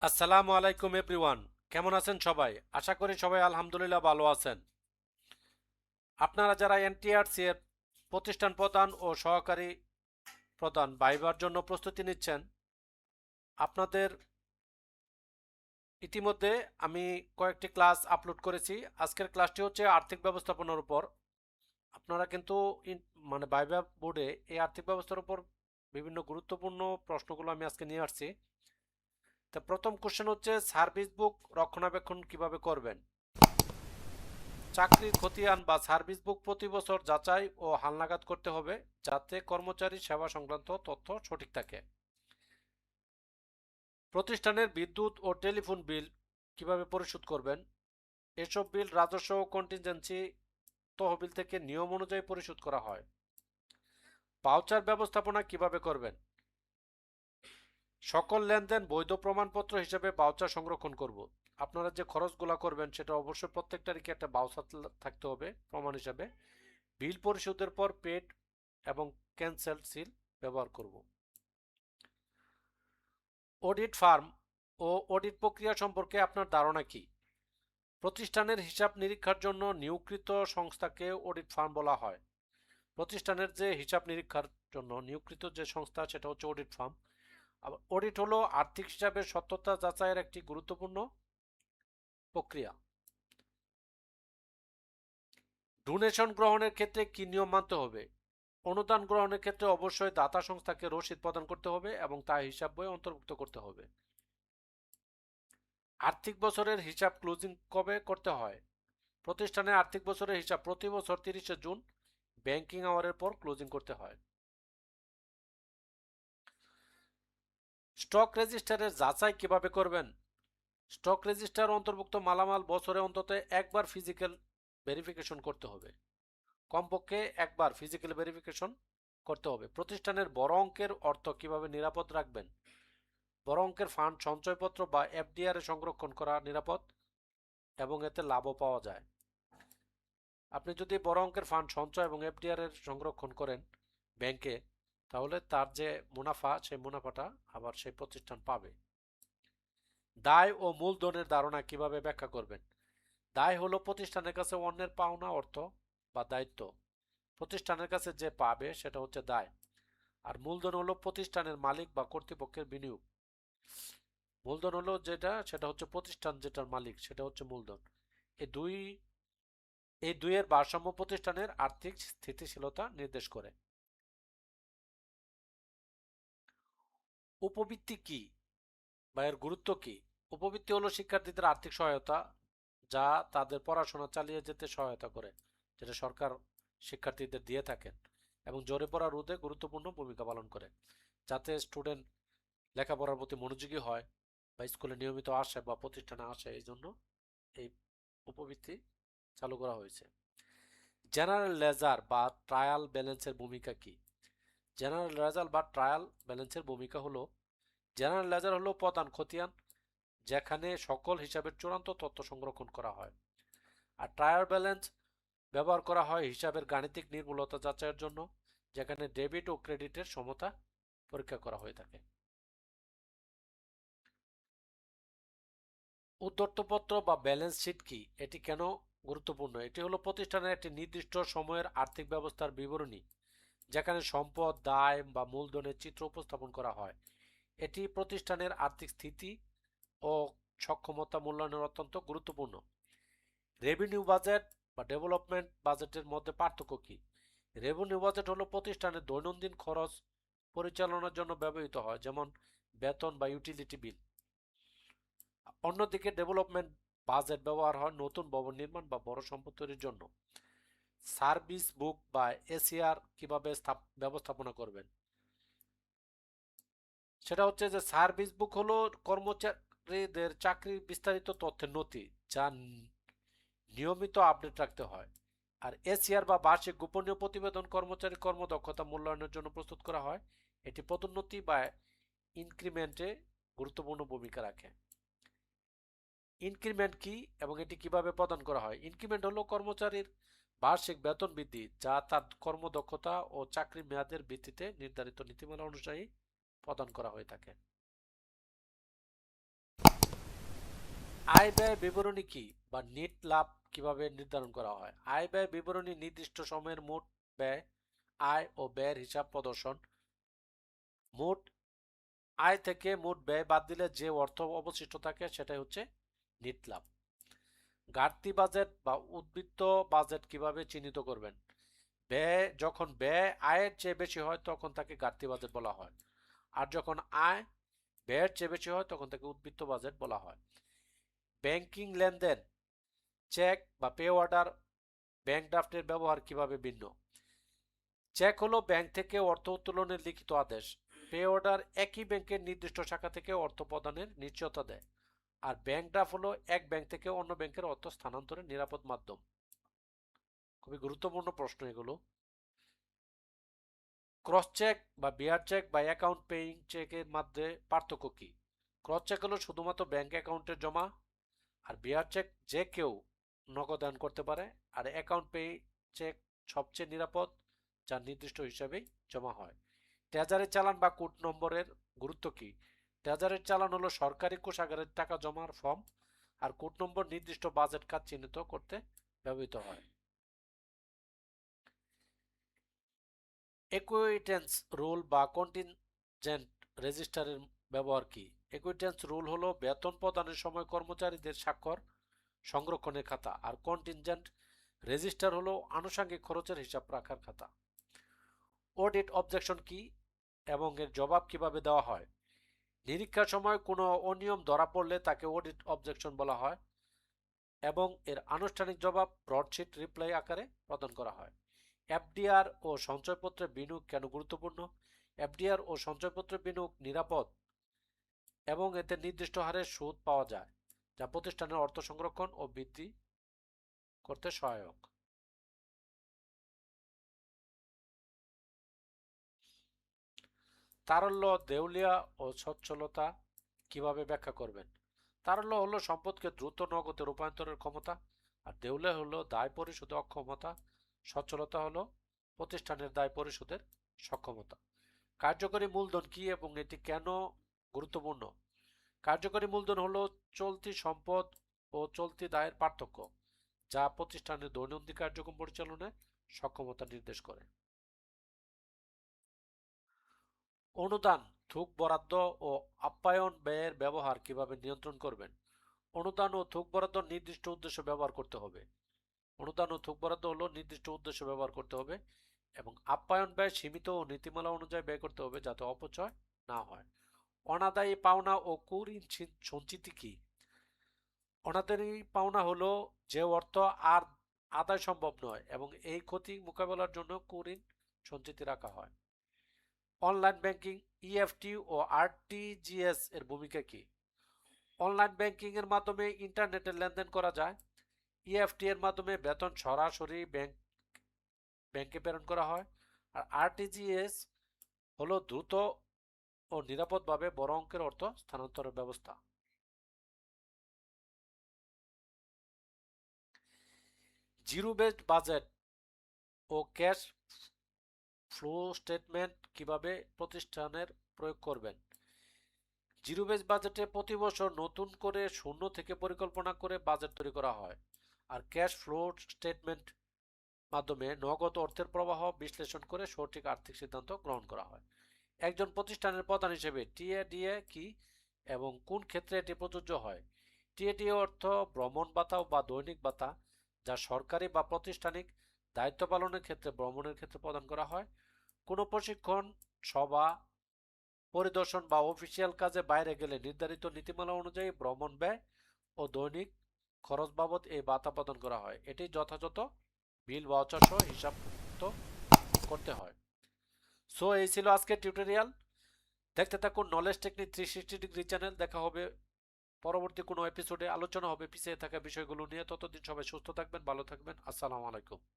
আসসালামু আলাইকুম এভরিওয়ান। কেমন আছেন সবাই? আশা করি সবাই আলহামদুলিল্লাহ ভালো আছেন। আপনারা যারা এনটিআরসি এর প্রতিষ্ঠান প্রধান ও সহকারী প্রধান ভাইবার জন্য প্রস্তুতি নিচ্ছেন, আপনাদের ইতিমধ্যে আমি কয়েকটি ক্লাস আপলোড করেছি। আজকের ক্লাসটি হচ্ছে আর্থিক ব্যবস্থাপনার উপর। আপনারা কিন্তু ভাইবা বোর্ডে এই আর্থিক ব্যবস্থার উপর বিভিন্ন গুরুত্বপূর্ণ প্রশ্নগুলো আমি আজকে নিয়ে আসছি। তা প্রথম কোশ্চেন হচ্ছে সার্ভিস বুক রক্ষণাবেক্ষণ কিভাবে করবেন। চাকরির খতিয়ান বা সার্ভিস বুক প্রতি বছর যাচাই ও হালনাগাদ করতে হবে, যাতে কর্মচারী সেবা সংক্রান্ত তথ্য সঠিক থাকে। প্রতিষ্ঠানের বিদ্যুৎ ও টেলিফোন বিল কিভাবে পরিশোধ করবেন। এসব বিল রাজস্ব ও কন্টিনজেন্সি তহবিল থেকে নিয়ম অনুযায়ী পরিশোধ করা হয়। ভাউচার ব্যবস্থাপনা কিভাবে করবেন। সকল লেনদেন বৈধ প্রমাণপত্র হিসেবে ভাউচার সংরক্ষণ করব। আপনারা যে খরচগুলো করবেন সেটা অবশ্যই প্রত্যেকটারই একটা ভাউচার থাকতে হবে প্রমাণ হিসাবে। বিল পরিশোধের পর পেড এবং ক্যান্সেল সিল ব্যবহার করব। অডিট ফার্ম ও অডিট প্রক্রিয়া সম্পর্কে আপনার ধারণা কি। প্রতিষ্ঠানের হিসাব নিরীক্ষার জন্য নিয়োগকৃত সংস্থাকে অডিট ফার্ম বলা হয়। প্রতিষ্ঠানের যে হিসাব নিরীক্ষার জন্য নিয়োগকৃত যে সংস্থা সেটা হচ্ছে অডিট ফার্ম। আবার অডিট হলো আর্থিক হিসাবের সত্যতা যাচাইয়ের একটি গুরুত্বপূর্ণ প্রক্রিয়া। ডোনেশন গ্রহণের ক্ষেত্রে কি নিয়ম মানতে হবে। অনুদান গ্রহণের ক্ষেত্রে অবশ্যই দাতা সংস্থাকে রসিদ প্রদান করতে হবে এবং তা হিসাব বইয়ে অন্তর্ভুক্ত করতে হবে। আর্থিক বছরের হিসাব ক্লোজিং কবে করতে হয়। প্রতিষ্ঠানের আর্থিক বছরের হিসাব প্রতি বছর 30শে জুন ব্যাংকিং আওয়ারের পর ক্লোজিং করতে হয়। স্টক রেজিস্টারের যাচাই কিভাবে করবেন। স্টক রেজিস্টার অন্তর্ভুক্ত মালামাল বছরে অন্তত একবার ফিজিক্যাল ভেরিফিকেশন করতে হবে। কমপক্ষে একবার ফিজিক্যাল ভেরিফিকেশন করতে হবে। প্রতিষ্ঠানের বড় অঙ্কের অর্থ কিভাবে নিরাপদ রাখবেন। বড় অঙ্কের ফান্ড সঞ্চয়পত্র বা এফডিআর এ সংরক্ষণ করা নিরাপদ এবং এতে লাভও পাওয়া যায়। আপনি যদি বড় অঙ্কের ফান্ড সঞ্চয় এবং এফডিআর এর সংরক্ষণ করেন ব্যাংকে, তাহলে তার যে মুনাফা সেই মুনাফাটা আবার সেই প্রতিষ্ঠান পাবে। দায় ও মূলধনের ধারণা কিভাবে ব্যাখ্যা করবেন। দায় হলো প্রতিষ্ঠানের কাছে অন্যের পাওনা অর্থ বা দায়িত্ব। প্রতিষ্ঠানের কাছে যে পাবে সেটা হচ্ছে দায়। আর মূলধন হলো প্রতিষ্ঠানের মালিক বা কর্তৃপক্ষের বিনিয়োগ। মূলধন হলো যেটা সেটা হচ্ছে প্রতিষ্ঠান যেটার মালিক সেটা হচ্ছে মূলধন। এই দুই এই দুইয়ের ভারসাম্য প্রতিষ্ঠানের আর্থিক স্থিতিশীলতা নির্দেশ করে। উপবৃত্তি কি বা এর গুরুত্ব কি। উপবৃত্তি হলো শিক্ষার্থীদের আর্থিক সহায়তা, যা তাদের পড়াশোনা চালিয়ে যেতে সহায়তা করে, যেটা সরকার শিক্ষার্থীদের দিয়ে থাকেন এবং জোরে পড়া রোধে গুরুত্বপূর্ণ ভূমিকা পালন করে, যাতে স্টুডেন্ট লেখাপড়ার প্রতি মনোযোগী হয় বা স্কুলে নিয়মিত আসে বা প্রতিষ্ঠানে আসে। এই জন্য এই উপবৃত্তি চালু করা হয়েছে। জেনারেল লেজার বা ট্রায়াল ব্যালেন্সের ভূমিকা কি। জেনারেল লেজার বা ট্রায়াল ব্যালেন্সের ভূমিকা হলো, জেনারেল লেজার হলো প্রধান খতিয়ান, যেখানে সকল হিসাবের চূড়ান্ত তথ্য সংরক্ষণ করা হয়। আর ট্রায়াল ব্যালেন্স ব্যবহার করা হয় হিসাবের গাণিতিক নির্ভুলতা যাচাইয়ের জন্য, যেখানে ডেবিট ও ক্রেডিটের সমতা পরীক্ষা করা হয়ে থাকে। উদ্ধৃতপত্র বা ব্যালেন্স শিট কি, এটি কেন গুরুত্বপূর্ণ। এটি হলো প্রতিষ্ঠানের একটি নির্দিষ্ট সময়ের আর্থিক ব্যবস্থার বিবরণী, যেখানে সম্পদ, দায় বা মূলধনের চিত্র উপস্থাপন করা হয়। এটি প্রতিষ্ঠানের আর্থিক স্থিতি ও সক্ষমতা মূল্যায়নের অত্যন্ত গুরুত্বপূর্ণ। রেভিনিউ বাজেট বা ডেভেলপমেন্ট বাজেটের মধ্যে পার্থক্য কি। রেভিনিউ বাজেট হলো প্রতিষ্ঠানের দৈনন্দিন খরচ পরিচালনার জন্য ব্যবহৃত হয়, যেমন বেতন বা ইউটিলিটি বিল। অন্যদিকে ডেভেলপমেন্ট বাজেট ব্যবহার হয় নতুন ভবন নির্মাণ বা বড় সম্পদ তৈরির জন্য। সার্ভিস বুক বা এসিআর কিভাবে ব্যবস্থাপনা করবেন। সেটা হচ্ছে যে সার্ভিস বুক হলো কর্মচারীদের চাকরির বিস্তারিত তথ্যের নথি, যা নিয়মিত আপডেট রাখতে হয়। আর এসিআর বা বার্ষিক গোপনীয় প্রতিবেদন কর্মচারী কর্মদক্ষতা মূল্যায়নের জন্য প্রস্তুত করা হয়। এটি পদোন্নতি বা ইনক্রিমেন্টে গুরুত্বপূর্ণ ভূমিকা রাখে। ইনক্রিমেন্ট কি এবং এটি কিভাবে প্রদান করা হয়। ইনক্রিমেন্ট হলো কর্মচারীর বার্ষিক বেতন বৃদ্ধি, যা তার কর্মদক্ষতা ও চাকরির মেয়াদের ভিত্তিতে নির্ধারিত নীতিমালা অনুযায়ী প্রদান করা হয়ে থাকে। আয় ব্যয় বিবরণী কি বা নেট লাভ কিভাবে নির্ধারণ করা হয়? আয় ব্যয় বিবরণী নির্দিষ্ট সময়ের মোট ব্যয়, আয় ও ব্যয়ের হিসাব প্রদর্শন। মোট আয় থেকে মোট ব্যয় বাদ দিলে যে অর্থ অবশিষ্ট থাকে সেটাই হচ্ছে নেট লাভ। ঘাটতি বাজেট বা উদ্বৃত্ত বাজেট কিভাবে চিহ্নিত করবেন? যখন ব্যয় আয়ের চেয়ে বেশি হয় তখন তাকে ঘাটতি বাজেট বলা হয়, আর যখন আয় ব্যয়ের চেয়ে বেশি হয় তখন তাকে উদ্বৃত্ত বাজেট বলা হয়। ব্যাংকিং লেনদেন, চেক বা পে অর্ডার, ব্যাংক ড্রাফটের ব্যবহার কিভাবে ভিন্ন? চেক হলো ব্যাংক থেকে অর্থ উত্তোলনের লিখিত আদেশ। পে অর্ডার একই ব্যাংকের নির্দিষ্ট শাখা থেকে অর্থ প্রদানের নিশ্চয়তা দেয়। আর ব্যাংক ড্রাফট হলো এক ব্যাংক থেকে অন্য ব্যাংকের অর্থ স্থানান্তরের নিরাপদ মাধ্যম। খুবই গুরুত্বপূর্ণ প্রশ্ন এগুলো। ক্রস চেক বা বিয়ার চেক বা অ্যাকাউন্ট পেইং চেকের মধ্যে পার্থক্য কি? ক্রস চেক হলো শুধুমাত্র ব্যাংক অ্যাকাউন্টে জমা, আর বিয়ার চেক যে কেউ নগদায়ন করতে পারে, আর অ্যাকাউন্ট পে চেক সবচেয়ে নিরাপদ, যা নির্দিষ্ট হিসাবেই জমা হয়। ট্রেজারি চালান বা কোড নম্বরের গুরুত্ব কি? ট্রেজারির চালান হলো সরকারি কোষাগারের টাকা জমার ফর্ম, আর কোড নম্বর নির্দিষ্ট বাজেট কাজ চিহ্নিত করতে ব্যবহৃত হয়। একুইটেন্স রুল বা কন্টিনজেন্ট রেজিস্টারের ব্যবহার কি? একুইটেন্স রুল হলো বেতন প্রদানের সময় কর্মচারীদের স্বাক্ষর সংরক্ষণের খাতা, আর কন্টিনজেন্ট রেজিস্টার হলো আনুষঙ্গিক খরচের হিসাব রাখার খাতা। অডিট অবজেকশন কি এবং এর জবাব কিভাবে দেওয়া হয়? নিরীক্ষার সময় কোনো অনিয়ম ধরা পড়লে তাকে অডিট অবজেকশন বলা হয় এবং এর আনুষ্ঠানিক জবাব ব্রডশিট রিপ্লাই আকারে প্রদান করা হয়। এফডিআর ও সঞ্চয়পত্রে বিনিয়োগ কেন গুরুত্বপূর্ণ? এফডিআর ও সঞ্চয়পত্রে বিনিয়োগ নিরাপদ এবং এতে নির্দিষ্ট হারে সুদ পাওয়া যায়, যা প্রতিষ্ঠানের অর্থ সংরক্ষণ ও বৃদ্ধি করতে সহায়ক। তারল্য, দেউলিয়া ও সচ্ছলতা কিভাবে ব্যাখ্যা করবেন? তারল্য হলো সম্পদকে দ্রুত নগদে রূপান্তরের ক্ষমতা, আর দেউলিয়া হলো দায় পরিশোধে অক্ষমতা, সচ্ছলতা হলো প্রতিষ্ঠানের দায় পরিশোধের সক্ষমতা। কার্যকরী মূলধন কি এবং এটি কেন গুরুত্বপূর্ণ? কার্যকরী মূলধন হলো চলতি সম্পদ ও চলতি দায়ের পার্থক্য, যা প্রতিষ্ঠানের দৈনন্দিন কার্যক্রম পরিচালনায় সক্ষমতা নির্দেশ করে। অনুদান, থুক বরাদ্দ ও আপ্যায়ন ব্যয়ের ব্যবহার কিভাবে নিয়ন্ত্রণ করবেন? অনুদান ও থুক বরাদ্দ নির্দিষ্ট উদ্দেশ্যে ব্যবহার করতে হবে। অনুদান ও থুক বরাদ্দ হলো নির্দিষ্ট উদ্দেশ্যে ব্যবহার করতে হবে এবং আপ্যায়ন ব্যয় সীমিত ও নীতিমালা অনুযায়ী ব্যয় করতে হবে যাতে অপচয় না হয়। অনাদায়ী পাওনা ও কুঋণ সঞ্চিতি কি? অনাদায়ী পাওনা হলো যে অর্থ আর আদায় সম্ভব নয় এবং এই ক্ষতি মোকাবেলার জন্য কুঋণ সঞ্চিতি রাখা হয়। অনলাইন ব্যাংকিং, ইএফটি ও আরটিজিএস এর ভূমিকা কি? অনলাইন ব্যাংকিং এর মাধ্যমে ইন্টারনেটে লেনদেন করা যায়। ইএফটি এর মাধ্যমে বেতন সরাসরি ব্যাংকে প্রেরণ করা হয়, আর আরটিজিএস হলো দ্রুত ও নিরাপদভাবে বড় অঙ্কের অর্থ স্থানান্তরের ব্যবস্থা। জিরো বেসড বাজেট ও ক্যাশ ফ্লো স্টেটমেন্ট কিভাবে প্রতিষ্ঠানের প্রয়োগ করবেন? জিরো বেস বাজেটে প্রতি বছর নতুন করে শূন্য থেকে পরিকল্পনা করে বাজেট তৈরি করা হয়, আর ক্যাশ ফ্লো স্টেটমেন্ট মাধ্যমে নগদ অর্থের প্রবাহ বিশ্লেষণ করে সঠিক আর্থিক সিদ্ধান্ত গ্রহণ করা হয়। একজন প্রতিষ্ঠানের প্রধান হিসেবে টিএডিএ কি এবং কোন ক্ষেত্রে এটি প্রযোজ্য হয়? টিএডিএ অর্থ ভ্রমণ ভাতা বা দৈনিক ভাতা, যা সরকারি বা প্রাতিষ্ঠানিক দায়িত্ব পালনের ক্ষেত্রে ভ্রমণের ক্ষেত্রে প্রদান করা হয়। কোনো প্রশিক্ষণ, সভা পরিদর্শন বা অফিসিয়াল কাজে বাইরে গেলে নির্ধারিত নীতিমালা অনুযায়ী ভ্রমণ ব্যয় ও দৈনিক খরচ বাবদ এই ভাতা প্রদান করা হয়। এটি যথাযথ বিল ভাউচার সহ হিসাব করতে হয়। সো এই ছিল আজকের টিউটোরিয়াল। দেখতে থাকুন নলেজ টেকনিক 360 ডিগ্রি চ্যানেল। দেখা হবে পরবর্তী কোনো এপিসোডে, আলোচনা হবে পিছিয়ে থাকা বিষয়গুলো নিয়ে। ততদিন সবাই সুস্থ থাকবেন, ভালো থাকবেন। আসসালামু আলাইকুম।